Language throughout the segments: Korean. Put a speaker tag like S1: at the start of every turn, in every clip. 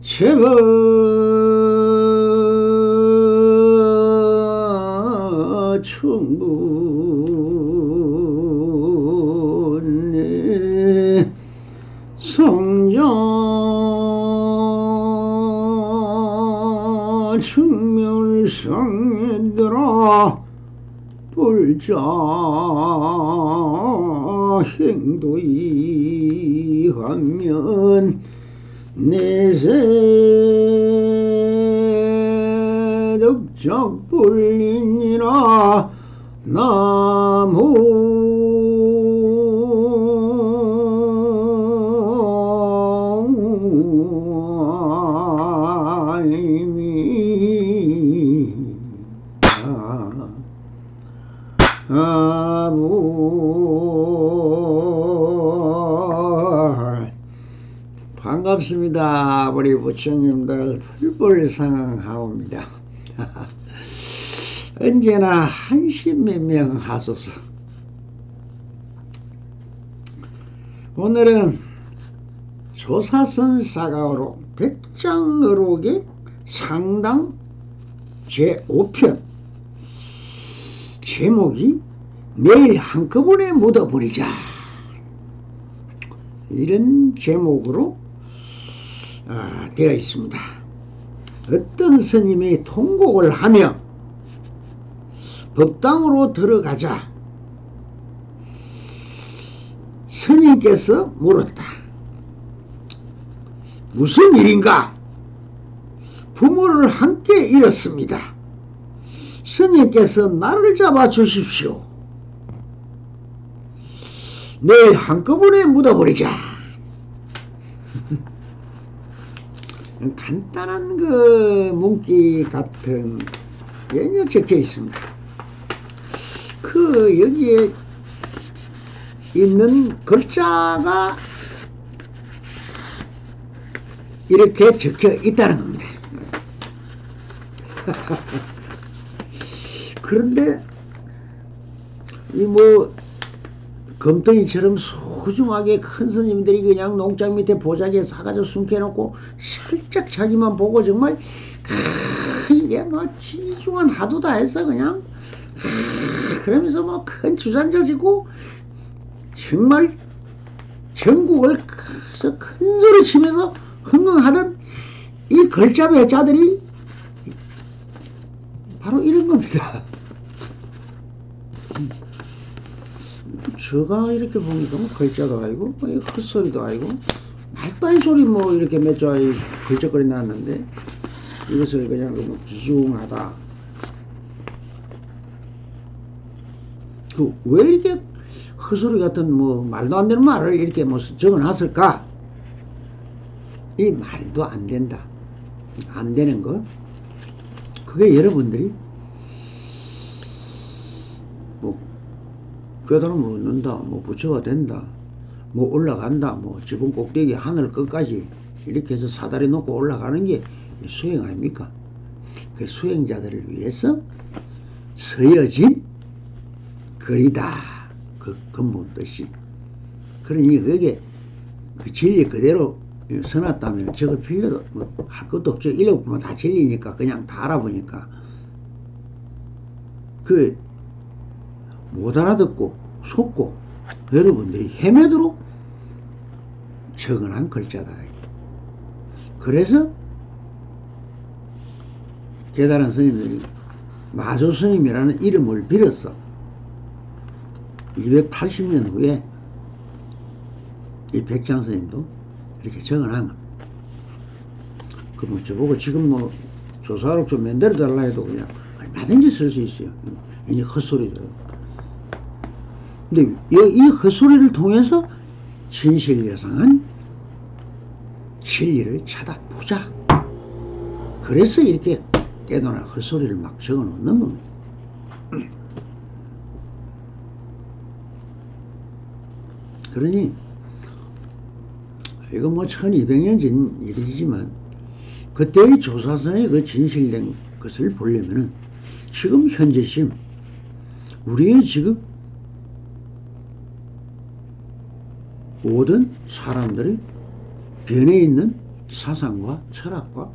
S1: 제법 충분히 성자 충멸상에들아 불자 행도이 하면 내세 덕작불리니라 나무 반갑습니다. 우리 부처님들 불불상하옵니다. 언제나 한심매명 하소서. 오늘은 조사선 사가로 백장의록의 상당 제5편 제목이 내일 한꺼번에 묻어버리자, 이런 제목으로 되어 있습니다. 어떤 스님이 통곡을 하며 법당으로 들어가자 스님께서 물었다. 무슨 일인가? 부모를 함께 잃었습니다. 스님께서 나를 잡아 주십시오. 내일 한꺼번에 묻어버리자. 간단한 그 문기 같은 게 적혀 있습니다. 그 여기에 있는 글자가 이렇게 적혀 있다는 겁니다. 그런데 이 뭐 검덩이처럼 소중하게 큰 스님들이 그냥 농장 밑에 보자기에 사가지고 숨겨놓고 살짝 자기만 보고 정말 이게 뭐 귀중한 하도다 해서 그냥 그러면서 뭐 큰 주장자 지고 정말 전국을 큰 소리 치면서 흥흥하던 이 걸잡의 자들이 바로 이런 겁니다. 제가 이렇게 보니까 뭐 글자도 아니고 뭐 헛소리도 아니고 말빨 소리 뭐 이렇게 몇 자이 걸쩍거리 났는데 이것을 그냥 뭐 귀중하다. 그 왜 이렇게 헛소리 같은 뭐 말도 안 되는 말을 이렇게 뭐 적어놨을까? 이 말도 안 된다. 안 되는 거. 그게 여러분들이 뭐 뼈다는 묻는다, 뭐 부처가 된다, 뭐 올라간다, 뭐 지붕 꼭대기 하늘 끝까지 이렇게 해서 사다리 놓고 올라가는 게 수행 아닙니까? 그 수행자들을 위해서 서여진 글이다. 그 근본 뜻이. 그러니 그게 그 진리 그대로 써놨다면 적을 필요도 뭐 할 것도 없죠. 읽어보면 다 진리니까 그냥 다 알아보니까. 그 못 알아듣고 속고 여러분들이 헤매도록 적어놓은 글자다. 그래서 깨달은 스님들이 마조 스님이라는 이름을 빌었어. 280년 후에 이 백장 스님도 이렇게 적어놓은 겁니다. 그럼 저보고 지금 뭐 조사록 좀 만들어 달라 해도 그냥 얼마든지 쓸 수 있어요. 이제 헛소리죠. 근데 이 헛소리를 통해서 진실예상한 진리를 찾아보자. 그래서 이렇게 때도나 헛소리를 막 적어 놓는 겁니다. 그러니 이거 뭐 1200년 전 일이지만 그때의 조사선의 그 진실된 것을 보려면은 지금 현재심 우리의 지금 모든 사람들이 변해 있는 사상과 철학과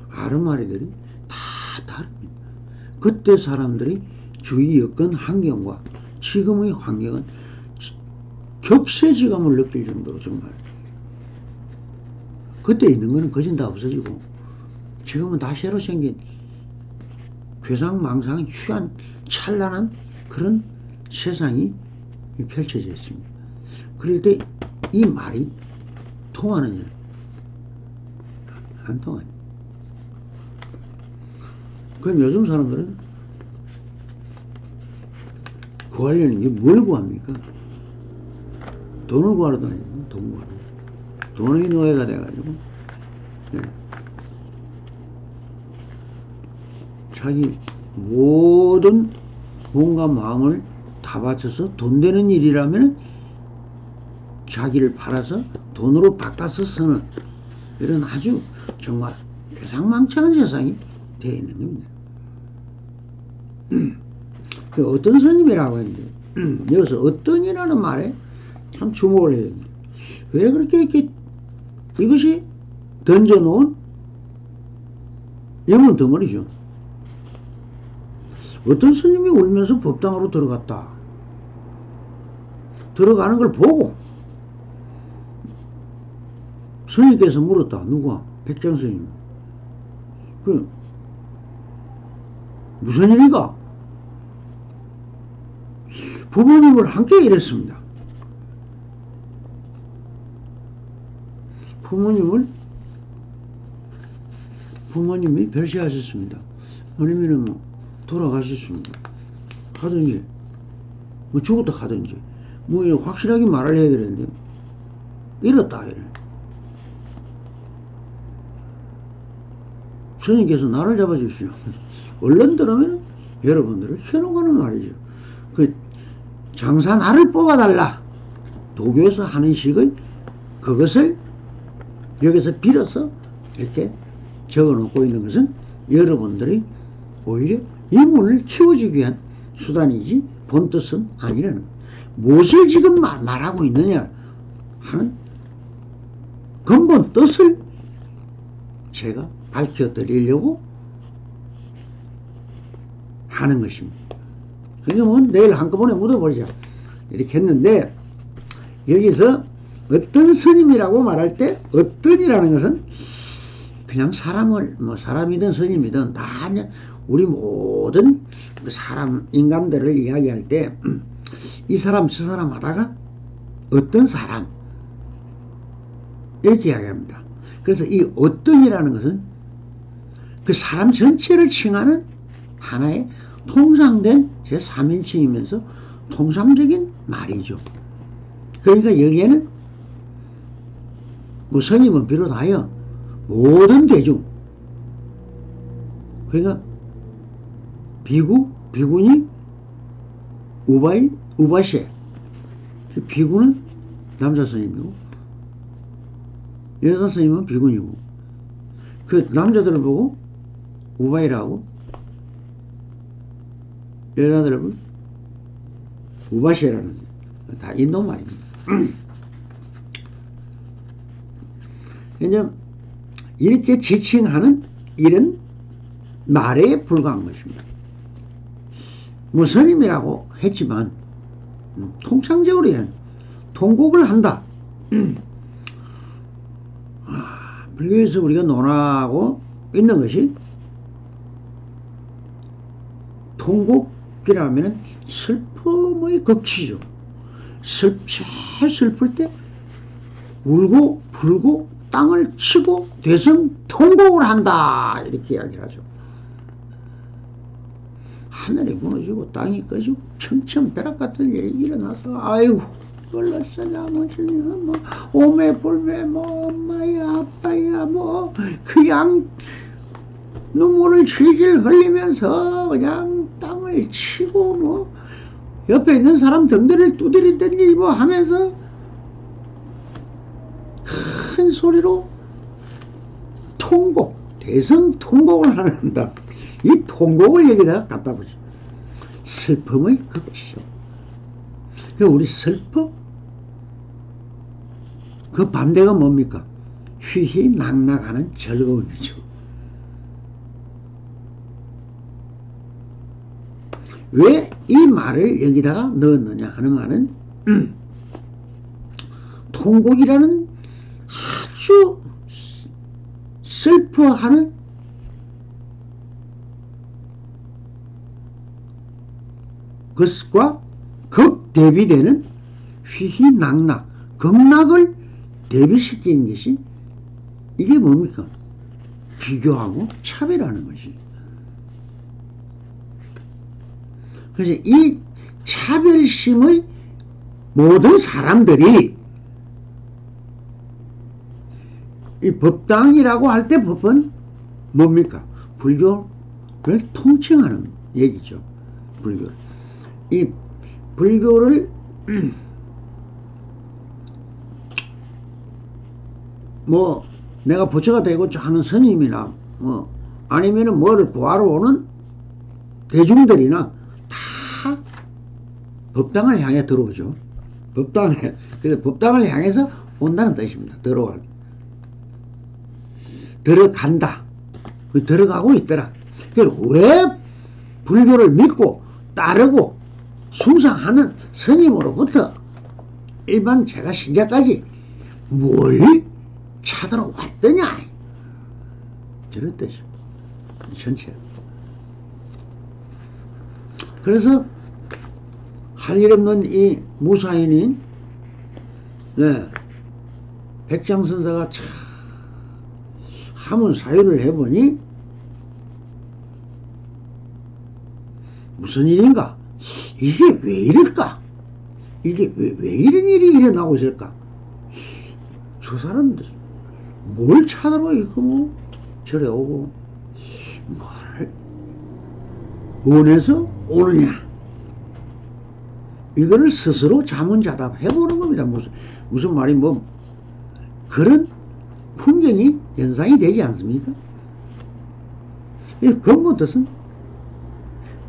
S1: 아르마리들이 다 다릅니다. 그때 사람들이 주위 여건 환경과 지금의 환경은 격세지감을 느낄 정도로 정말 그때 있는 거는 거진 다 없어지고 지금은 다 새로 생긴 괴상망상한 휴한 찬란한 그런 세상이 펼쳐져 있습니다. 그럴 때 이 말이 통하느냐 안 통하냐. 그럼 요즘 사람들은 구하려는 게 뭘 구합니까? 돈을 구하러 다니고 돈 구하러. 돈의 노예가 돼가지고 네. 자기 모든 몸과 마음을 다 바쳐서 돈 되는 일이라면 자기를 팔아서 돈으로 바꿔서 쓰는 이런 아주 정말 괴상망측한 세상이 되어 있는 겁니다. 그 어떤 스님이라고 했는데 여기서 어떤이라는 말에 참 주목을 해야 됩니다. 왜 그렇게 이렇게 이것이 던져놓은 염원 덩어리죠. 어떤 스님이 울면서 법당으로 들어갔다. 들어가는 걸 보고 스님께서 물었다. 누가? 백장 스님. 그 무슨 일인가? 부모님을 함께 이랬습니다. 부모님이 별세하셨습니다. 아니면은 뭐 돌아가셨습니다. 하든지 뭐 죽었다 하든지 뭐 확실하게 말을 해야 되는데 이렇다 이래. 스님께서 나를 잡아주십시오. 얼른 들으면 여러분들을 현혹하는 말이죠. 그 장사 나를 뽑아달라. 도교에서 하는 식의 그것을 여기서 빌어서 이렇게 적어놓고 있는 것은 여러분들이 오히려 이문을 키워주기 위한 수단이지 본뜻은 아니라는 거예요. 무엇을 지금 말하고 있느냐 하는 근본 뜻을 제가 밝혀드리려고 하는 것입니다. 그러니까 뭐 내일 한꺼번에 묻어버리자 이렇게 했는데 여기서 어떤 스님이라고 말할 때 어떤이라는 것은 그냥 사람을 뭐 사람이든 스님이든 다 우리 모든 사람 인간들을 이야기할 때 이 사람 저 사람 하다가 어떤 사람 이렇게 이야기합니다. 그래서 이 어떤이라는 것은 그 사람 전체를 칭하는 하나의 통상된 제3인칭이면서 통상적인 말이죠. 그러니까 여기에는 뭐 스님은 비롯하여 모든 대중 그러니까 비구, 비구니, 우바이, 우바시에 비구는 남자 스님이고 여자 스님은 비구니고 그 남자들을 보고 우바이라고 여자들을 보고 우바시에라는 다 인도 말입니다. 그냥 이렇게 지칭하는 이런 말에 불과한 것입니다. 뭐 스님이라고 했지만 통상적으로 통곡을 한다. 불교에서 우리가 논하고 있는 것이 통곡이라면 슬픔의 극치죠. 제일 슬플 때 울고 불고 땅을 치고 대성통곡을 한다 이렇게 이야기를 하죠. 하늘이 무너지고 땅이 꺼지고 청천벼락 같은 일이 일어나서 아이고 걸렀으냐 뭐 오매 불매 뭐 엄마야 아빠야 뭐 그냥 눈물을 질질 흘리면서 그냥 땅을 치고 뭐 옆에 있는 사람 등들을 두드리든지 뭐 하면서 큰 소리로 통곡, 대성통곡을 한다. 이 통곡을 여기다가 갖다 보죠. 슬픔의 극치죠. 우리 슬픔? 그 반대가 뭡니까? 휘휘낙낙하는 즐거움이죠. 왜 이 말을 여기다가 넣었느냐 하는 말은 통곡이라는 아주 슬퍼하는 것과 극대비되는 휘휘낙낙, 극락을 대비시키는 것이 이게 뭡니까? 비교하고 차별하는 것이. 그래서 이 차별심의 모든 사람들이 이 법당이라고 할 때 법은 뭡니까? 불교를 통칭하는 얘기죠. 불교. 이 불교를 뭐 내가 부처가 되고자 하는 스님이나 뭐 아니면은 뭐를 구하러 오는 대중들이나 다 법당을 향해 들어오죠. 법당에, 그래서 법당을 향해서 온다는 뜻입니다. 들어간다. 들어가고 있더라. 왜 불교를 믿고 따르고 숭상하는 스님으로부터 일반 제가 신자까지 뭘 찾으러 왔더냐, 저런 뜻이죠. 전체. 그래서 할 일 없는 이 무사인인 백장선사가 참 한문 사유를 해보니 무슨 일인가? 이게 왜 이럴까? 이게 왜 이런 일이 일어나고 있을까? 저 사람들 뭘 찾으러 이거 뭐 저래 오고 뭘 원해서 오느냐? 이거를 스스로 자문자답 해보는 겁니다. 무슨 말이 뭐 그런 풍경이 연상이 되지 않습니까? 이 근본 뜻은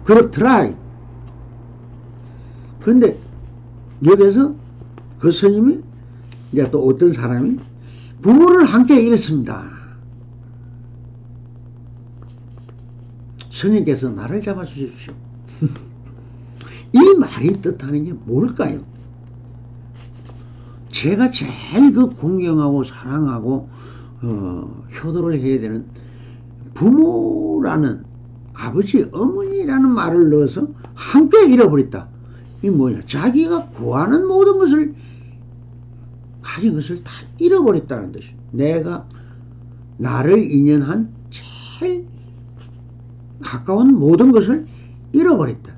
S1: 그렇더라. 그런데 여기서 그 스님이 이제 또 어떤 사람이 부모를 함께 잃었습니다. 스님께서 나를 잡아주십시오. 이 말이 뜻하는 게 뭘까요? 제가 제일 그 공경하고 사랑하고 효도를 해야 되는 부모라는 아버지, 어머니라는 말을 넣어서 함께 잃어버렸다. 이 뭐냐? 자기가 구하는 모든 것을 가진 것을 다 잃어버렸다는 뜻이에요. 내가 나를 인연한 제일 가까운 모든 것을 잃어버렸다.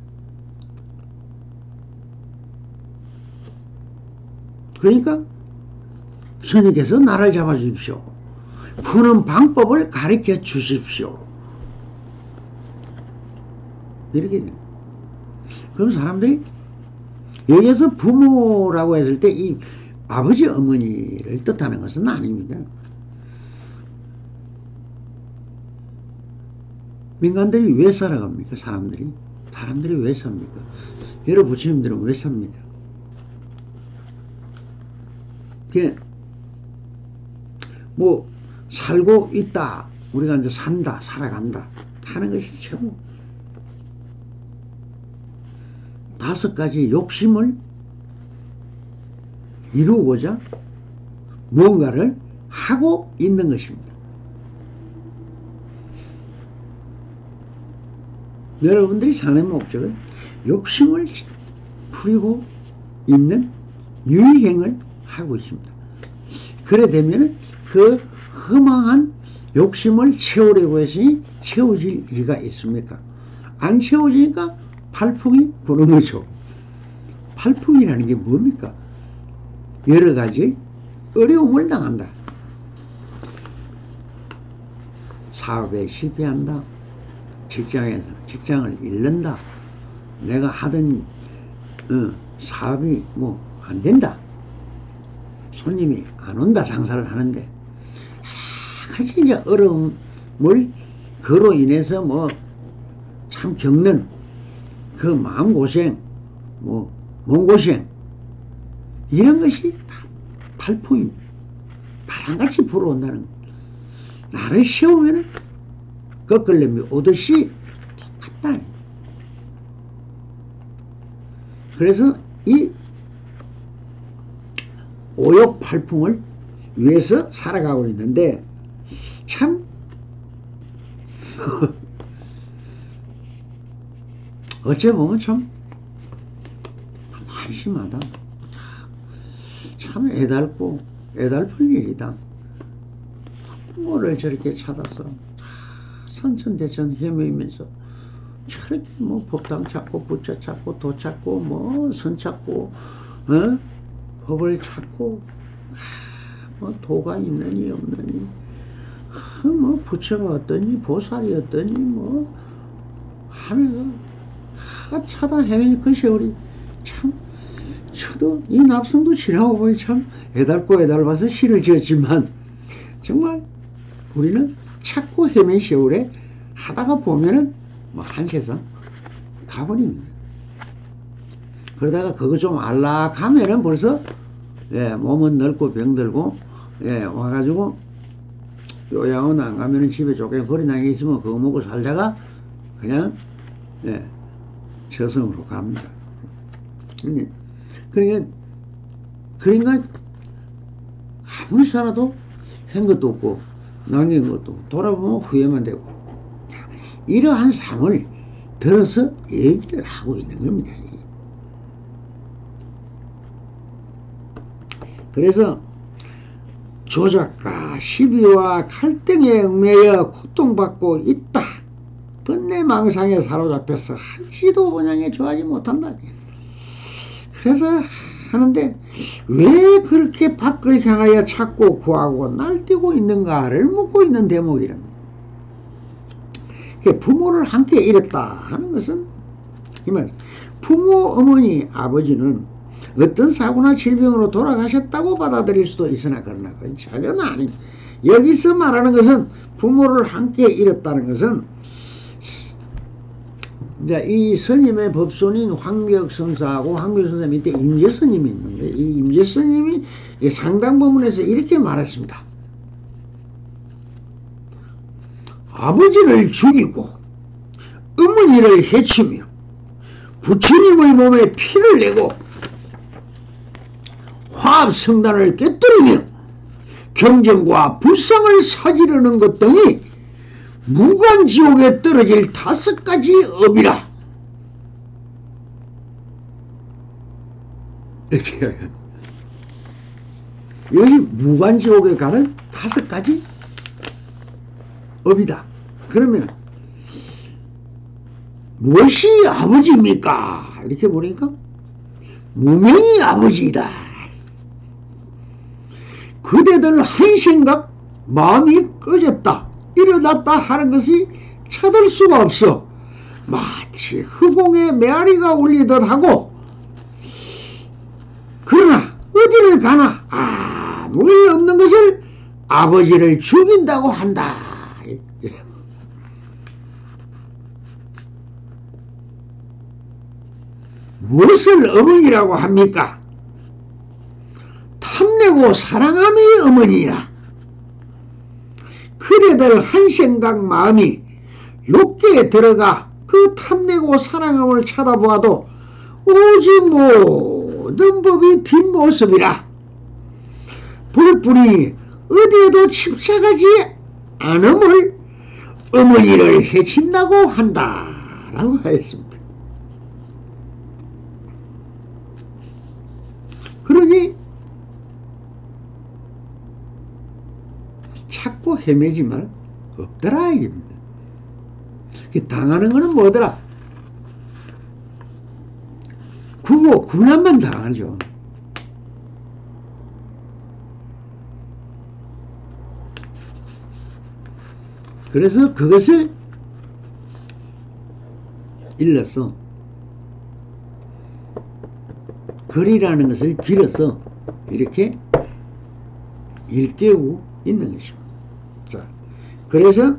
S1: 그러니까 스님께서 나를 잡아주십시오. 푸는 방법을 가르쳐 주십시오. 이렇게 됩니다. 그럼 사람들이 여기서 부모라고 했을 때 이 아버지 어머니를 뜻하는 것은 아닙니다. 민간들이 왜 살아갑니까? 사람들이 왜 삽니까? 여러 부처님들은 왜 삽니까? 뭐 살고 있다, 우리가 이제 산다, 살아간다 하는 것이 최고. 5가지 욕심을 이루고자 무언가를 하고 있는 것입니다. 여러분들이 사는 목적은 욕심을 풀고 있는 유의행을 하고 있습니다. 그래 되면 그 허망한 욕심을 채우려고 했으니 채워질 리가 있습니까? 안 채워지니까 팔풍이 부는 거죠. 팔풍이라는 게 뭡니까? 여러 가지 어려움을 당한다. 사업에 실패한다. 직장에서 직장을 잃는다. 내가 하던 사업이 뭐 안 된다. 손님이 안 온다. 장사를 하는데 여러 가지 이제 어려움을 그로 인해서 뭐 참 겪는 그 마음고생, 뭐 몸고생, 이런 것이 다 팔풍입니다. 바람같이 불어온다는 거. 나를 세우면 거끌림이 오듯이 똑같다. 그래서 이 오욕팔풍을 위해서 살아가고 있는데 참 어째 보면 참 한심하다. 참 애달픈 일이다. 부모를 저렇게 찾아서 선천대천 헤매면서 저렇게 뭐 법당 찾고 부처 찾고 도 찾고 뭐 선 찾고 법을 찾고 뭐 도가 있느니 없느니 뭐 부처가 어떠니 보살이 어떠니 뭐 하면서 찾아 헤매는 그 세월이 참 저도 이 납성도 지나고 보니 참 애달봐서 시를 지었지만 정말 우리는 찾고 헤맨 세월에 하다가 보면은 뭐 한 세상 가버립니다. 그러다가 그거 좀 안락하면은 벌써 몸은 늙고 병들고 와가지고 요양원 안 가면은 집에 쫓겨 버리나게 있으면 그거 먹고 살다가 그냥 저승으로 갑니다. 그러니까 아무리 살아도 한 것도 없고 남긴 것도 없고 돌아보면 후회만 되고 이러한 상을 들어서 얘기를 하고 있는 겁니다. 그래서 조작과 시비와 갈등에 얽매여 고통받고 있다. 번뇌망상에 사로잡혀서 한치도 본향에 좋아하지 못한다. 그래서 하는데 왜 그렇게 밖을 향하여 찾고 구하고 날뛰고 있는가를 묻고 있는 대목이랍니다. 부모를 함께 잃었다 하는 것은 부모, 어머니, 아버지는 어떤 사고나 질병으로 돌아가셨다고 받아들일 수도 있으나 그러나 그건 전혀 아닙니다. 여기서 말하는 것은 부모를 함께 잃었다는 것은 이제 이 스님의 법손인 황벽 선사하고 황벽 선사 밑에 임재 스님이 있는데 이 임재 스님이 상당법문에서 이렇게 말했습니다. 아버지를 죽이고 어머니를 해치며 부처님의 몸에 피를 내고 화합성단을 깨뜨리며 경전과 불상을 사지르는 것 등이 무간지옥에 떨어질 5가지 업이라. 이렇게 여기 무간지옥에 가는 5가지 업이다. 그러면 무엇이 아버지입니까? 이렇게 보니까 무명이 아버지이다. 그대들 한 생각 마음이 꺼졌다 일어났다 하는 것이 찾을 수가 없어. 마치 허공에 메아리가 울리듯 하고 그러나 어디를 가나 아무 일 없는 것을 아버지를 죽인다고 한다. 무엇을 어머니라고 합니까? 탐내고 사랑함이 어머니라. 그대들 한 생각 마음이 욕계에 들어가 그 탐내고 사랑함을 쳐다보아도 오지 모든 법이 빈 모습이라. 불불이 어디에도 집착하지 않음을 어머니를 해친다고 한다 라고 하였습니다. 그러니 찾고 헤매지만 없더라 이겁니다. 당하는 거는 뭐더라? 군함만 당하죠. 그래서 그것을 일러서 거리라는 것을 빌어서 이렇게 일깨우고 있는 것입니다. 자, 그래서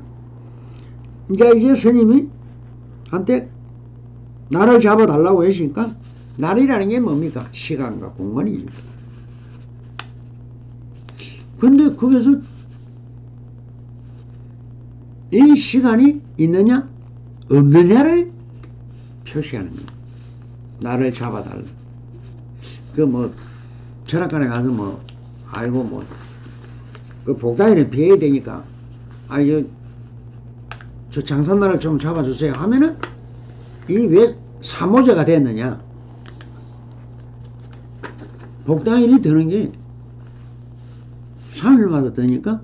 S1: 이제 스님이 한테 나를 잡아달라고 했으니까 날이라는 게 뭡니까? 시간과 공간이죠. 근데 거기서 이 시간이 있느냐 없느냐를 표시하는 거예요. 나를 잡아달라. 그 뭐 철학관에 가서 뭐 아이고 뭐 그 복당일에 비해야 되니까 아니 저 장산날을 좀 잡아주세요 하면은 이 왜 사모제가 됐느냐. 복당일이 드는 게 3일마다 드니까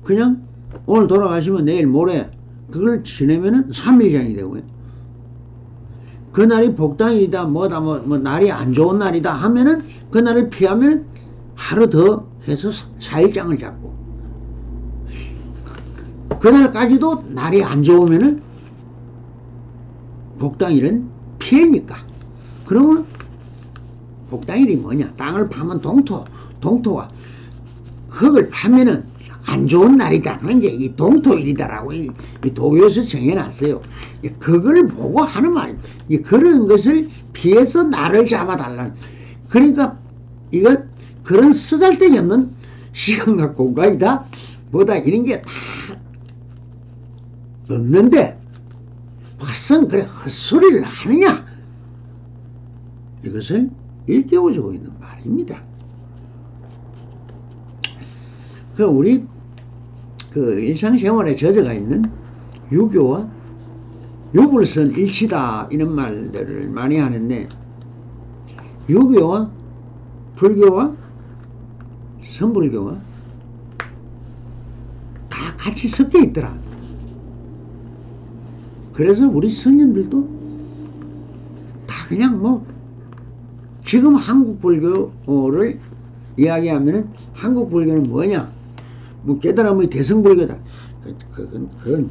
S1: 그냥 오늘 돌아가시면 내일 모레 그걸 지내면은 3일장이 되고요. 그날이 복당일이다 뭐다 뭐 날이 안 좋은 날이다 하면은 그날을 피하면 하루 더 해서 4일장을 잡고 그날까지도 날이 안 좋으면은 복당일은 피해니까. 그러면 복당일이 뭐냐? 땅을 파면 동토와 흙을 파면은 안 좋은 날이다 하는 게 이 동토일이다라고 이 도교에서 정해놨어요. 그걸 보고 하는 말입니다. 그런 것을 피해서 나를 잡아달라는. 그러니까 이건 그런 쓰잘데기 없는 시간과 공간이다 뭐다 이런 게 다 없는데 막상 그래 헛소리를 하느냐, 이것을 일깨워주고 있는 말입니다. 그 우리 그 일상생활에 젖어가 있는 유교와 유불선 일치다 이런 말들을 많이 하는데, 유교와 불교와 선불교가 다 같이 섞여 있더라. 그래서 우리 스님들도 다 그냥 뭐 지금 한국 불교를 이야기하면은 한국 불교는 뭐냐, 뭐 깨달음의 대승불교다. 그건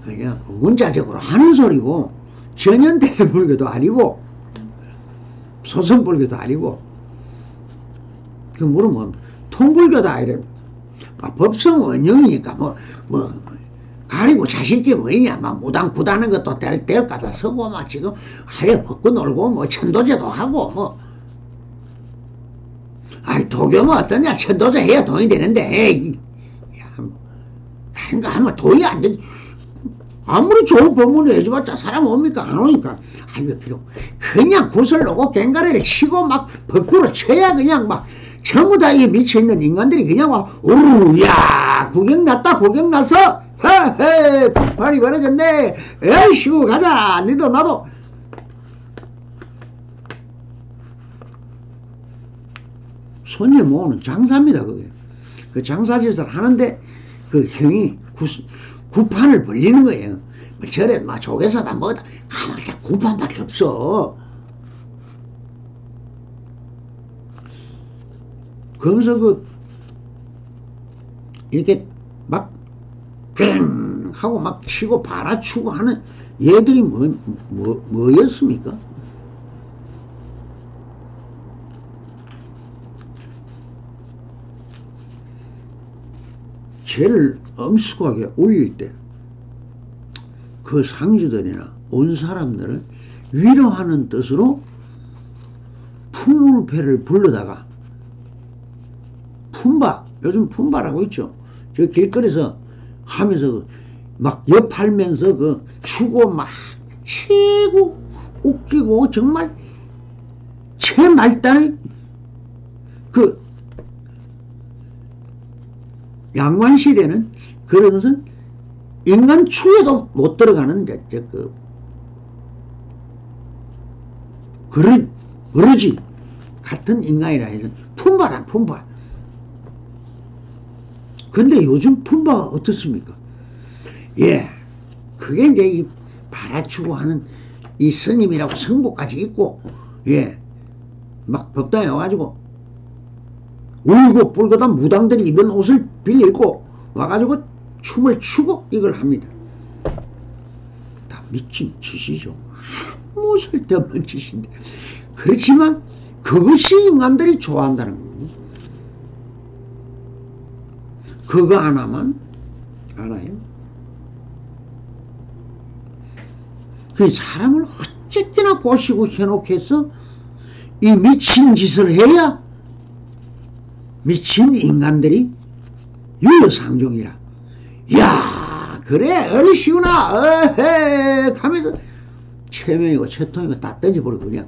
S1: 그냥 문자적으로 하는 소리고, 전현 대승불교도 아니고 소선불교도 아니고, 그 물으면 통불교다 이래. 법성 원령이니까 뭐 가리고 자식이 뭐냐, 막 무당 구다는 것도 될 까다 서고, 막 지금 하여 벗고 놀고, 뭐 천도제도 하고, 뭐 아이 도교 뭐 어떠냐, 천도제 해야 돈이 되는데, 다른 거 하면 돈이 안 되지. 아무리 좋은 법문을 해줘봤자 사람 옵니까? 안 오니까. 이거 필요. 그냥 구슬 놓고 갱가리를 치고 막 밖으로 쳐야 그냥 막 전부 다 이 미쳐있는 인간들이 그냥 와, 우야 구경 났다, 구경 나서 헤헤 폭발이 벌어졌네, 에이씨구 가자, 니도 나도. 손님 모으는 장사입니다. 그게 그 장사짓을 하는데 그 형이 구판을 벌리는 거예요. 뭐 절에 막 조개사다 뭐다 가만히 구판밖에 없어. 그러면서 그 이렇게 막 꽹 하고 막 치고 바라추고 하는 얘들이 뭐였습니까? 제일 엄숙하게 올릴 때 그 상주들이나 온 사람들을 위로하는 뜻으로 풍물패를 불러다가, 품바, 요즘 품바라고 있죠. 저 길거리에서 하면서 막 옆팔면서 그 추고 막 최고 웃기고 정말 최말단의 그 양반시대는 그런 것은 인간 추에도 못 들어가는 그러지 같은 인간이라 해서 품바란 품바. 근데 요즘 품바가 어떻습니까? 예, 그게 이제 이 바라추고 하는 이 스님이라고 성보까지 있고, 예, 막 법당에 와가지고 울고 불고다 무당들이 입은 옷을 빌려 입고 와가지고 춤을 추고 이걸 합니다. 다 미친 짓이죠. 아무 쓸데없는 짓인데. 그렇지만 그것이 인간들이 좋아한다는 겁니다. 그거 하나만 알아요. 그 사람을 어쨌거나 꼬시고 해놓겠어? 이 미친 짓을 해야 미친 인간들이 유효상종이라. 이야, 그래, 어리시구나, 어헤, 하면서 최명이고 최통이고 다 던져버리고 그냥,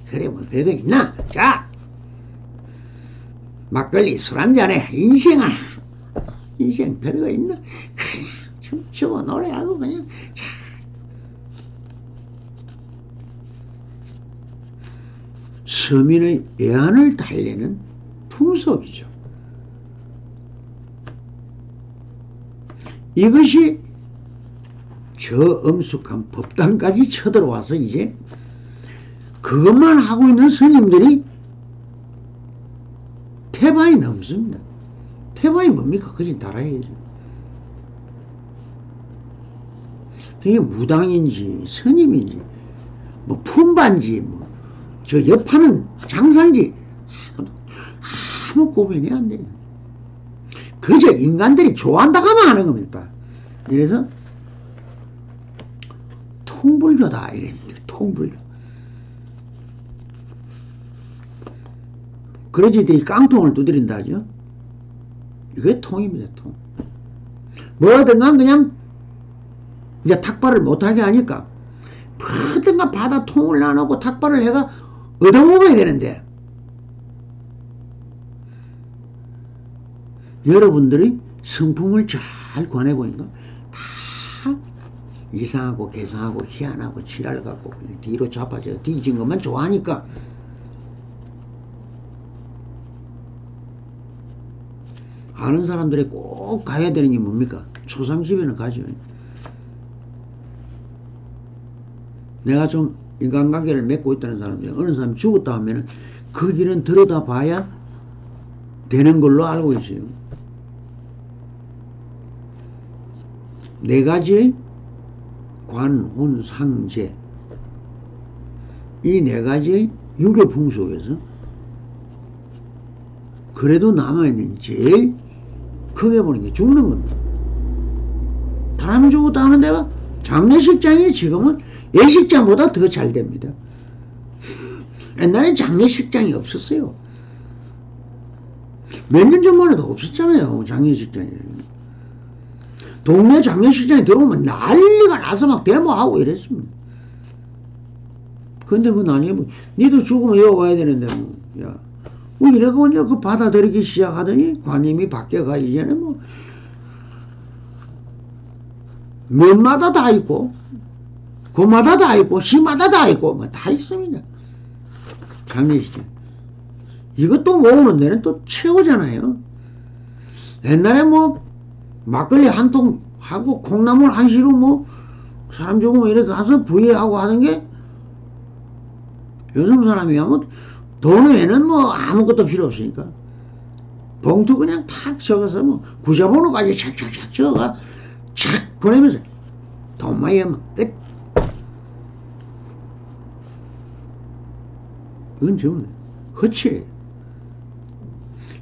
S1: 그래, 뭐 별거 있나? 자, 막걸리 술 한잔해. 인생 별거 있나? 그냥 춤추고 노래하고 그냥. 서민의 애환을 달래는 풍속이죠. 이것이 저 엄숙한 법당까지 쳐들어와서 이제 그것만 하고 있는 스님들이 태반이 넘습니다. 태반이 뭡니까? 그진 달아야죠. 그게 무당인지 스님인지 뭐 품반지 뭐 저 옆하는 장사인지 아무 고민이 안 돼요. 그저 인간들이 좋아한다고 하면 하는 겁니다. 그래서 통불교다 이랬는데, 통불교. 그러지들이 깡통을 두드린다 하죠. 이게 통입니다. 통. 뭐든 간 그냥 이제 탁발을 못하게 하니까 뭐든 간 바다 통을 나누고 탁발을 해가 얻어먹어야 되는데, 여러분들이 성품을 잘 관해보니까 다 이상하고 개상하고 희한하고 지랄 갖고 뒤로 자빠져 뒤진 것만 좋아하니까 아는 사람들이 꼭 가야 되는 게 뭡니까? 초상집에는 가죠. 내가 좀 인간관계를 맺고 있다는 사람들이 어느 사람이 죽었다 하면은 그 길은 들여다 봐야 되는 걸로 알고 있어요. 네 가지의 관혼상제, 이 네 가지의 유교풍 속에서 그래도 남아있는 제일 크게 보는 게 죽는 겁니다. 사람이 죽었다 하는 데가 장례식장이 지금은 예식장보다 더 잘 됩니다. 옛날엔 장례식장이 없었어요. 몇 년 전만 해도 없었잖아요. 장례식장이. 동네 장례식장에 들어오면 난리가 나서 막 데모하고 이랬습니다. 근데 뭐 나중에 뭐 니도 죽으면 이어가야 되는데 뭐 야, 뭐 이래고 이제 그 받아들이기 시작하더니 관님이 바뀌어가 이제는 뭐 면마다 다 있고 고마다 다 있고 시마다 다 있고 뭐 다 있습니다. 장례식장. 이것도 모으는 데는 또 최고잖아요. 옛날에 뭐 막걸리 한 통 하고 콩나물 한 시루 뭐 사람 죽으면 이렇게 가서 부의하고 하는 게 요즘 사람이 하면 돈 외에는 뭐 아무것도 필요 없으니까 봉투 그냥 탁 적어서 뭐 구자번호까지 착착착 적어가 착 보내면서 돈만 이으면 끝. 이건 좀 허치래요.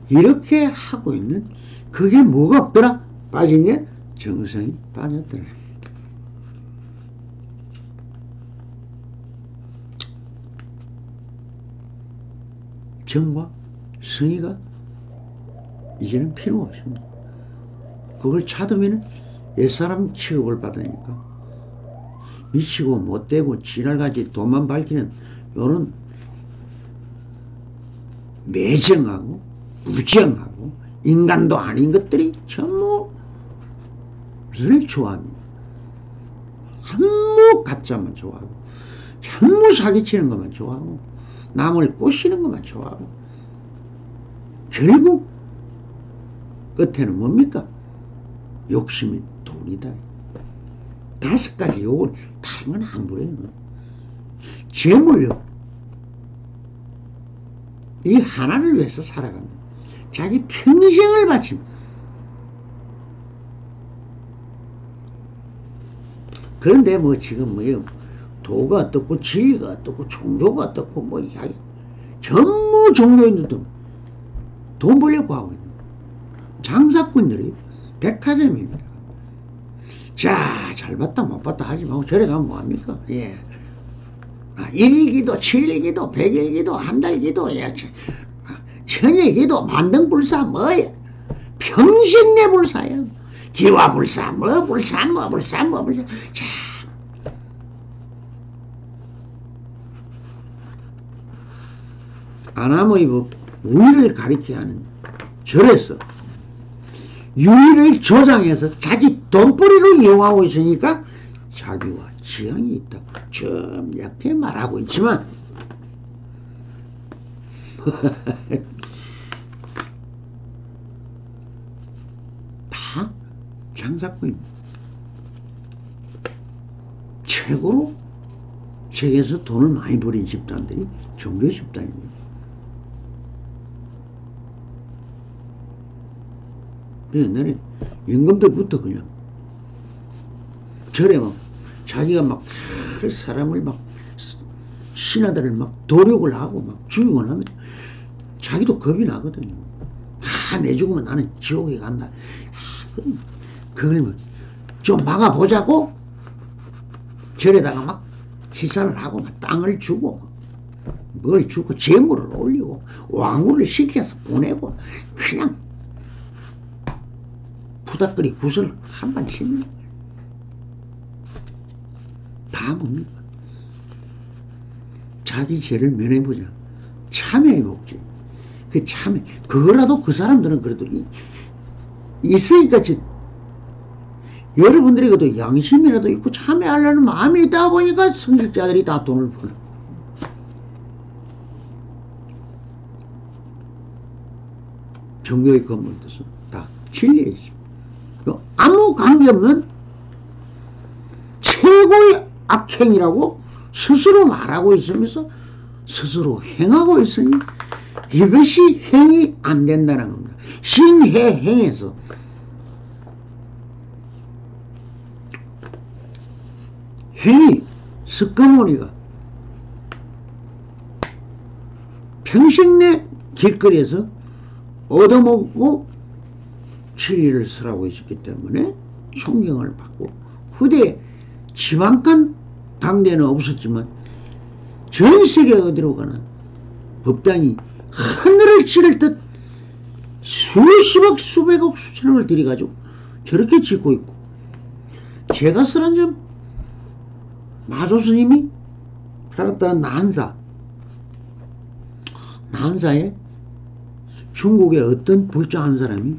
S1: 이렇게 하고 있는 그게 뭐가 없더라? 빠진 게 정성이 빠졌더라. 정과 성의가 이제는 필요가 없습니다. 그걸 찾으면 옛사람 취급을 받으니까 미치고 못되고 지랄같이 돈만 밝히는 요런 매정하고 무정하고 인간도 아닌 것들이 전부 를 좋아합니다. 전부 가짜만 좋아하고 전부 사기치는 것만 좋아하고 남을 꼬시는 것만 좋아하고 결국 끝에는 뭡니까? 욕심이 돈이다. 5가지 욕을 다른 건 안 부려요. 재물욕. 이 하나를 위해서 살아갑니다. 자기 평생을 바칩니다. 그런데 뭐 지금 뭐요? 도가 어떻고 진리가 어떻고 종교가 어떻고 뭐 이야기 전부 종교인들도 돈 벌려고 하고 있는 장사꾼들이 백화점입니다. 자, 잘 봤다 못 봤다 하지 말고 저래 가면 뭐합니까? 예. 1일기도 7일기도 100일기도 한 달기도 예. 천일기도 만등불사 뭐야. 평생 내 불사야. 기와불사 뭐 불사 뭐 불사 뭐 불사. 자, 아나무의 법 우위를 가리켜 하는 절에서 유의를 조장해서 자기 돈벌이로 이용하고 있으니까 자기와 지향이 있다고 점잖게 말하고 있지만 다 장사꾼입니다. 최고로 세계에서 돈을 많이 벌인 집단들이 종교 집단입니다. 옛날에 임금들부터 그냥 절에 막 자기가 막 사람을 막 신하들을 막 도륙을 하고 막 죽이고 나면 자기도 겁이 나거든요. 다 내죽으면 나는 지옥에 간다. 그걸 좀 막아보자고 절에다가 막 희사를 하고 막 땅을 주고 뭘 주고 재물을 올리고 왕후를 시켜서 보내고 그냥 부닥거리 구슬 한 번 치는 거예요. 다 뭡니까? 자기 죄를 면해보자. 참회의 복지. 그 참회. 그거라도 그 사람들은 그래도 있으니까 여러분들이 그래도 양심이라도 있고 참회하려는 마음이 있다 보니까 성직자들이 다 돈을 버는. 종교의 근본에서 다 진리에 있습니다. 아무 관계없는 최고의 악행이라고 스스로 말하고 있으면서 스스로 행하고 있으니 이것이 행이 안 된다는 겁니다. 신해행에서 행이 석가모니가 평생 내 길거리에서 얻어먹고 진리를 설하고 있었기 때문에 존경을 받고 후대에 지방간 당대는 없었지만 전 세계 어디로 가나 법당이 하늘을 찌를 듯 수십억 수백억 수천억을 들여가지고 저렇게 짓고 있고 제가 설한 점 마조스님이 살았다는 난사에 중국의 어떤 불자 한 사람이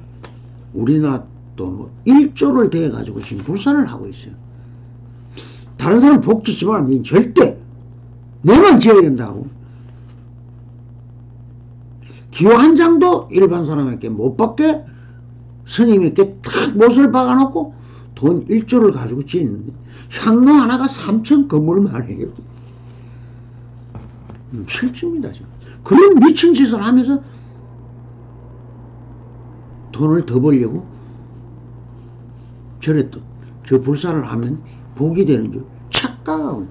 S1: 우리나라 돈 1조를 대가지고 지금 불산을 하고 있어요. 다른 사람 복지지만 절대 내만 지어야 된다고. 기호 한 장도 일반 사람에게 못 받게 스님에게 딱 못을 박아놓고 돈 1조를 가지고 지는데 향로 하나가 3천 건물만 해요. 실증입니다. 지금. 그런 미친 짓을 하면서 돈을 더 벌려고 저래 또 저 불사를 하면 복이 되는 줄 착각하고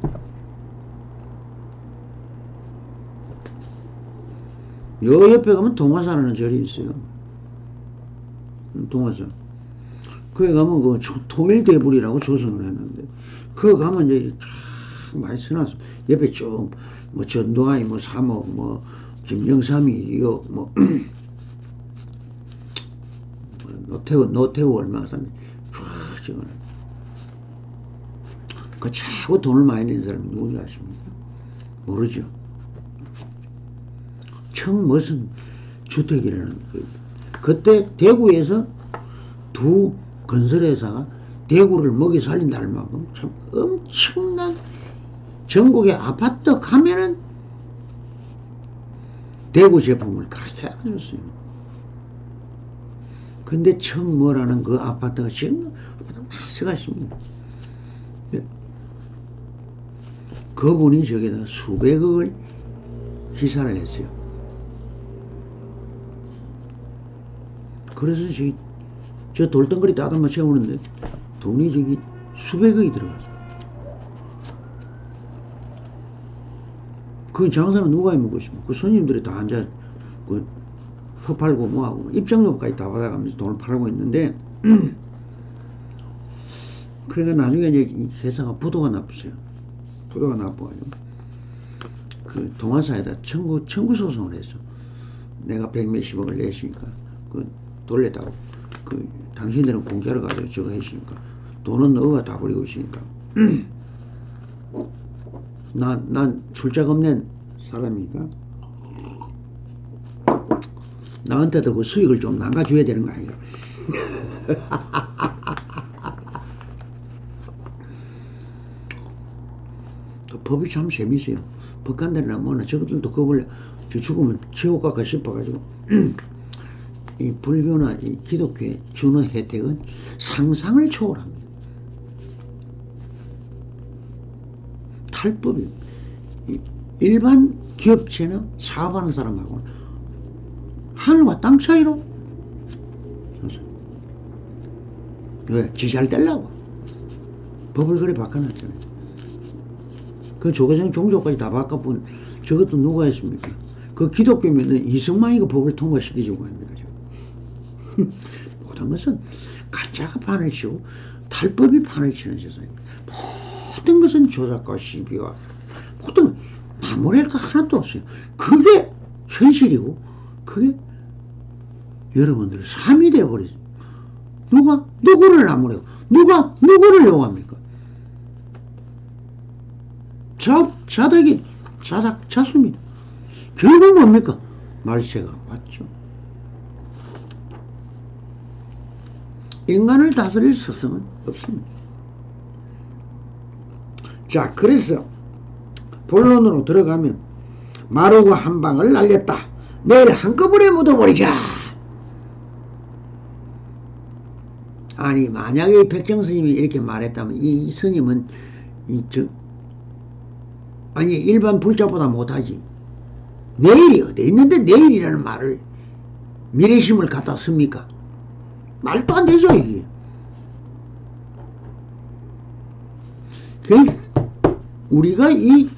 S1: 요 옆에 가면 동화산하는 절이 있어요. 동화산. 거기 가면 그 통일대불이라고 조성을 했는데 그거 가면 이제 참 많이 써놨어. 옆에 쭉 뭐 전두환이 뭐 사모 뭐 김영삼이 이거 뭐 노태우 얼마나 샀네. 쫙 찍어놔. 그 차고 돈을 많이 낸 사람이 누군지 아십니까? 모르죠. 청무슨 주택이라는 거예요. 그때 대구에서 두 건설회사가 대구를 먹이 살린다 할 만큼 참 엄청난 전국의 아파트 가면은 대구 제품을 가르쳐 줬어요. 근데 청모라는 그 아파트가 지금 마스가십니다. 그분이 저기다 수백억을 희사를 했어요. 그래서 저 돌덩거리 따뜻만 채우는데 돈이 저기 수백억이 들어갔어. 그 장사는 누가 해먹은 것입니까? 그 손님들이 다 앉아 그 퍼팔고 뭐하고 입장료까지 다 받아가면서 돈을 팔고 있는데 그러니까 나중에 이제 회사가 부도가 났어요. 부도가 나빠가지고 그 동화사에다 청구 소송을 했어. 내가 100몇십억을 냈으니까 그 돌려다오. 그 당신들은 공짜로 가지고 저거 했으니까 돈은 너가 다 버리고 있으니까 난 출자금 없는 사람이니까 나한테도 그 수익을 좀 남겨줘야 되는 거 아니야. 법이 참 재밌어요. 법관들이나 뭐나 저것들도 겁을 죽으면 지옥 갈까 싶어가지고 이 불교나 이 기독교에 주는 혜택은 상상을 초월합니다. 탈법이 일반 기업체나 사업하는 사람하고는 하늘과 땅 차이로. 왜? 지 잘 되려고 법을 그래 바꿔놨잖아요. 그 조계종 종교까지 다 바꿔본 저것도 누가 했습니까? 그 기독교면은 이승만이가 법을 통과시키자고 합니다. 모든 것은 가짜가 판을 치고 탈법이 판을 치는 세상입니다. 모든 것은 조작과 시비와 모든 나무랄 거 하나도 없어요. 그게 현실이고 그게 여러분들 삶이 되어버리죠. 누가 누구를 나무래고 누가 누구를 욕합니까? 자덕이 자수입니다. 결국 뭡니까? 말세가 왔죠. 인간을 다스릴 스승은 없습니다. 자, 그래서 본론으로 들어가면 마루가 한 방을 날렸다. 내일 한꺼번에 묻어버리자. 아니 만약에 백정 스님이 이렇게 말했다면 이 스님은 아니 일반 불자보다 못하지. 내일이 어디 있는데 내일이라는 말을 미래심을 갖다 씁니까? 말도 안 되죠 이게. 우리가 이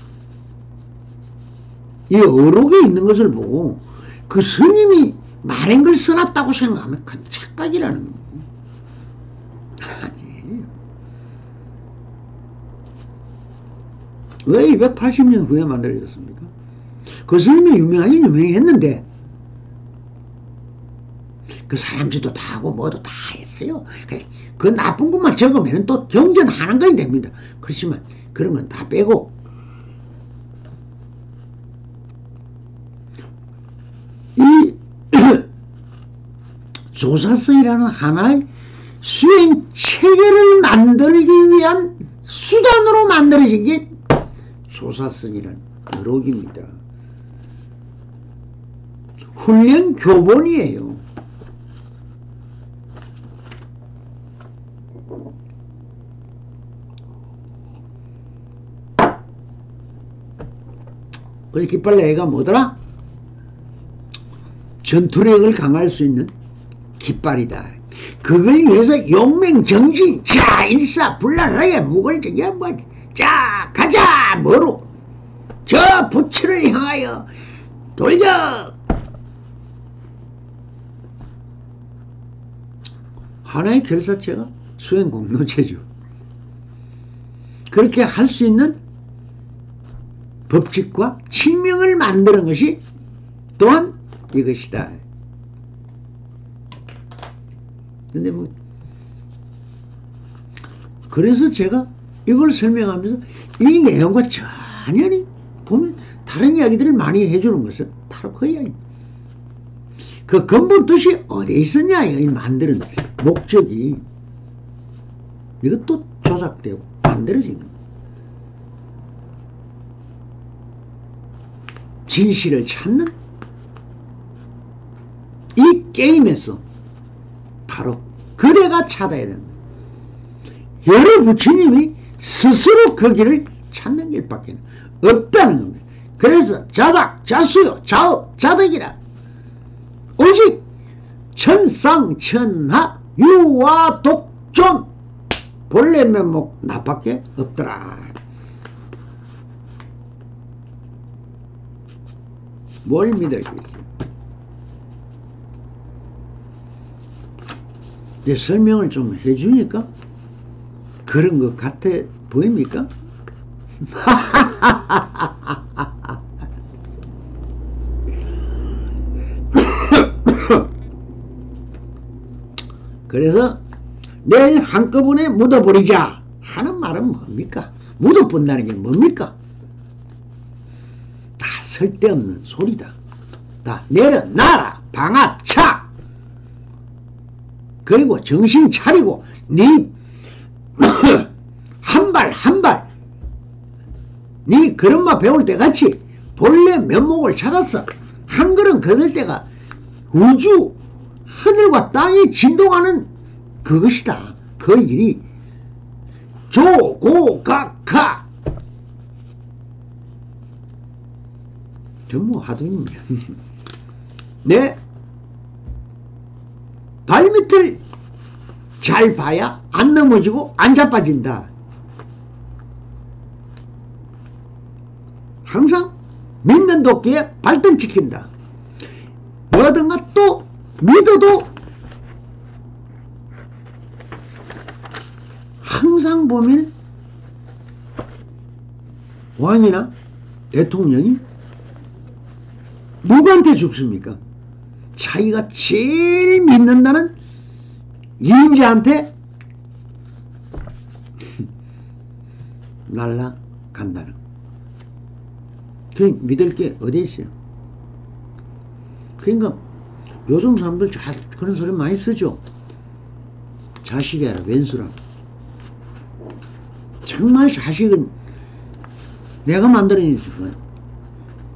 S1: 어록에 있는 것을 보고 그 스님이 말한 걸 써놨다고 생각하면 그건 착각이라는 거예요. 아니에요. 왜 280년 후에 만들어졌습니까? 그 스님이 유명하긴 유명했는데 그 사람들도 다 하고 뭐도 다 했어요. 그 나쁜 것만 적으면 또 경전하는 것이 됩니다. 그렇지만 그런 건 다 빼고 이 조사서이라는 하나의 수행 체계를 만들기 위한 수단으로 만들어진 게 조사선이라는 어록입니다. 훈련 교본이에요. 그래서 깃발레가 뭐더라? 전투력을 강화할 수 있는 깃발이다. 그걸 위해서 용맹정진, 자 일사불란하게 묵을 그냥 뭐, 자 가자 뭐로 저 부처를 향하여 돌격. 하나의 결사체가 수행 공로체죠. 그렇게 할 수 있는 법칙과 칙명을 만드는 것이 또한 이것이다. 근데 뭐 그래서 제가 이걸 설명하면서 이 내용과 전혀 보면 다른 이야기들을 많이 해주는 것은 바로 그 이야기입니다. 그 근본 뜻이 어디에 있었냐 이 만드는 목적이 이것도 조작되고 만들어진 겁니다. 진실을 찾는 이 게임에서 바로 그대가 찾아야 된다. 여러 부처님이 스스로 그 길을 찾는 길밖에 없다는 겁니다. 그래서 자작, 자수요, 자업, 자덕이라 오직 천상천하 유와 독존 본래 면목 나밖에 없더라. 뭘 믿으시겠어요? 내 설명을 좀 해주니까 그런 것 같아 보입니까? 그래서 내일 한꺼번에 묻어버리자 하는 말은 뭡니까? 묻어본다는 게 뭡니까? 다 쓸데없는 소리다. 다 내려놔라. 방아차. 그리고 정신 차리고 네 한 발 한 발 네 그런마 배울 때같이 본래 면목을 찾았어. 한 걸음 걷을 때가 우주 하늘과 땅이 진동하는 그것이다. 그 일이 조고각하 전부 하도입니다. 내 발밑을 잘 봐야 안 넘어지고 안 자빠진다. 항상 믿는 도끼에 발등 찍힌다. 뭐든가 또 믿어도 항상 보면 왕이나 대통령이 누구한테 죽습니까? 자기가 제일 믿는다는 이인자한테 날라간다는 거. 그 믿을 게 어디 있어요? 그러니까 요즘 사람들 그런 소리 많이 쓰죠. 자식이라 왼수라. 정말 자식은 내가 만들어낸 거야.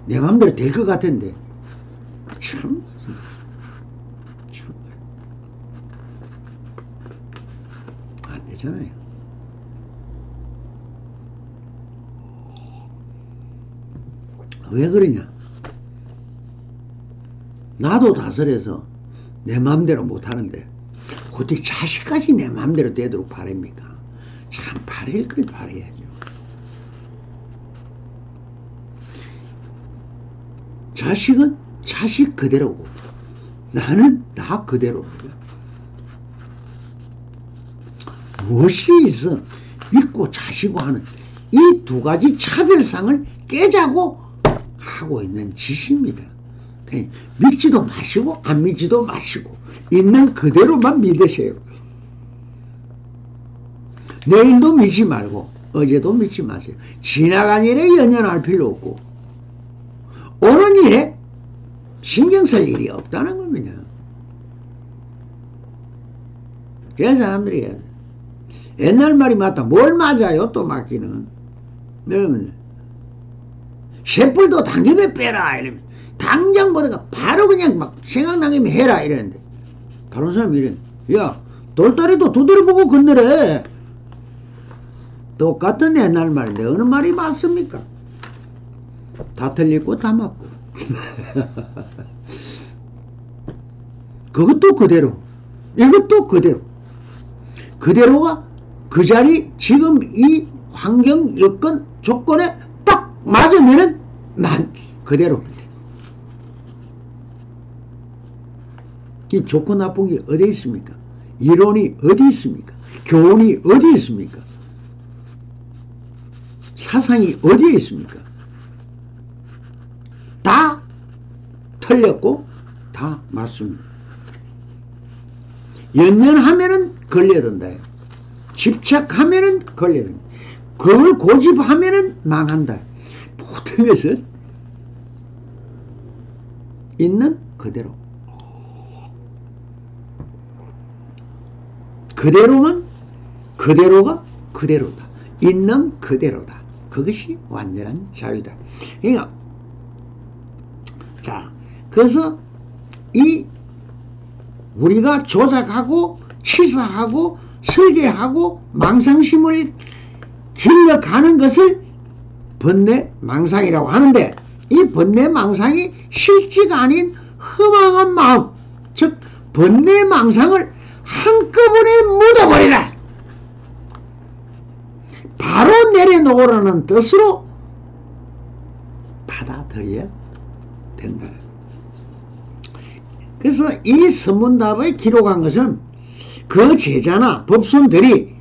S1: 내 마음대로 될 것 같은데 참 안 되잖아요. 왜 그러냐? 나도 다스려서 내 마음대로 못하는데 어떻게 자식까지 내 마음대로 되도록 바랍니까? 참 바랄 걸 바라야죠. 자식은 자식 그대로고 나는 나 그대로입니다. 무엇이 있어 믿고 자시고 하는 이 두 가지 차별상을 깨자고 하고 있는 짓입니다. 믿지도 마시고 안 믿지도 마시고 있는 그대로만 믿으세요. 내일도 믿지 말고 어제도 믿지 마세요. 지나간 일에 연연할 필요 없고 오는 일에 신경 쓸 일이 없다는 겁니다. 그래서 사람들이 옛날 말이 맞다. 뭘 맞아요? 또 맞기는. 여러분 쇳불도 당김에 빼라 이러면 당장 보다가 바로 그냥 막 생각나면 해라 이러는데 다른 사람이 이래. 야 돌다리도 두드려 보고 건너래. 똑같은 옛날 말인데 어느 말이 맞습니까? 다 틀리고 다 맞고 그것도 그대로 이것도 그대로 그대로가 그 자리 지금 이 환경 여건 조건에 딱 맞으면은 난 그대로입니다. 이 좋고 나쁜 게 어디 있습니까? 이론이 어디 있습니까? 교훈이 어디 있습니까? 사상이 어디에 있습니까? 다 틀렸고 다 맞습니다. 연연하면은 걸려든다. 집착하면은 걸려든다. 그걸 고집하면은 망한다. 모든 것은 있는 그대로. 그대로는 그대로가 그대로다. 있는 그대로다. 그것이 완전한 자유다. 그러니까 자, 그래서 이 우리가 조작하고 치사하고 설계하고 망상심을 길러가는 것을 번뇌망상이라고 하는데 이 번뇌망상이 실지가 아닌 허망한 마음, 즉 번뇌망상을 한꺼번에 묻어버리라. 바로 내려놓으라는 뜻으로 받아들여야 된다. 그래서 이 선문답을 기록한 것은 그 제자나 법손들이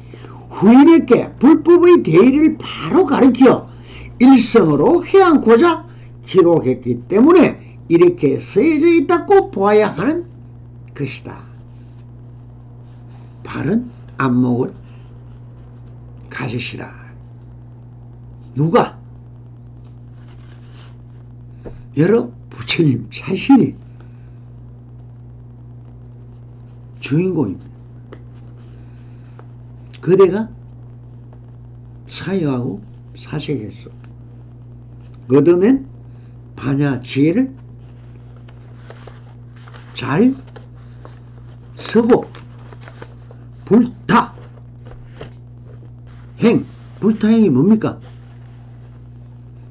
S1: 후인에게 불법의 대의를 바로 가르쳐 일성으로 해안고자 기록했기 때문에 이렇게 쓰여져 있다고 보아야 하는 것이다. 바른 안목을 가지시라. 누가? 여러 부처님 자신이 주인공입니다. 그대가 사유하고 사색했어. 얻어낸 반야 지혜를 잘 쓰고 불타 행, 불타행이 뭡니까?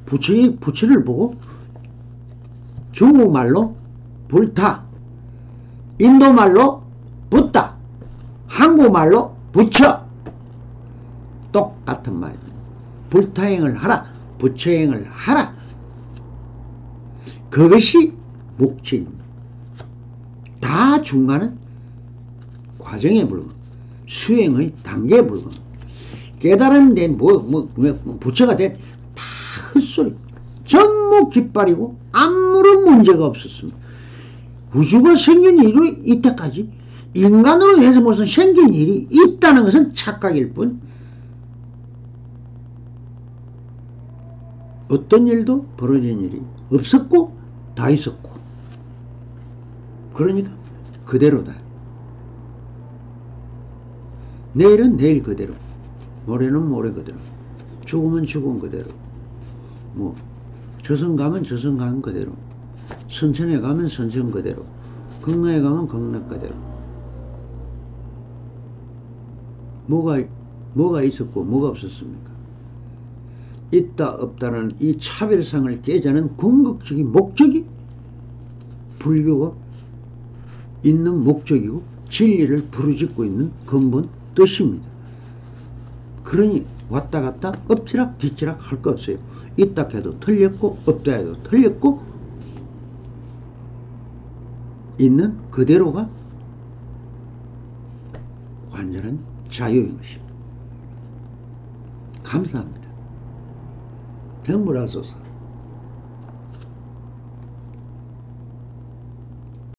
S1: 부처를 보고 중국말로 불타, 인도말로 붓다, 한국말로 부처, 똑같은 말입니다. 불타행을 하라, 부처행을 하라. 그것이 목적입니다. 다 중간은 과정에 불과합니다. 수행의 단계에 불과합니다. 깨달았는데 부처가 된 다 헛소리, 전부 깃발이고 아무런 문제가 없었습니다. 우주가 생긴 일이 이때까지 인간으로 해서 무슨 생긴 일이 있다는 것은 착각일 뿐 어떤 일도 벌어진 일이 없었고 다 있었고, 그러니까 그대로다. 내일은 내일 그대로, 모레는 모레 그대로, 죽으면 죽은 그대로, 뭐 저승 가면 저승 가는 그대로, 선천에 가면 선천 그대로, 극락에 가면 극락 그대로. 뭐가 있었고 뭐가 없었습니까? 있다 없다는 이 차별성을 깨자는 궁극적인 목적이 불교가 있는 목적이고 진리를 부르짖고 있는 근본 뜻입니다. 그러니 왔다 갔다 엎치락 뒤치락 할 거 없어요. 있다 해도 틀렸고 없다 해도 틀렸고 있는 그대로가 완전한 자유인 것입니다. 감사합니다. 병불하소서.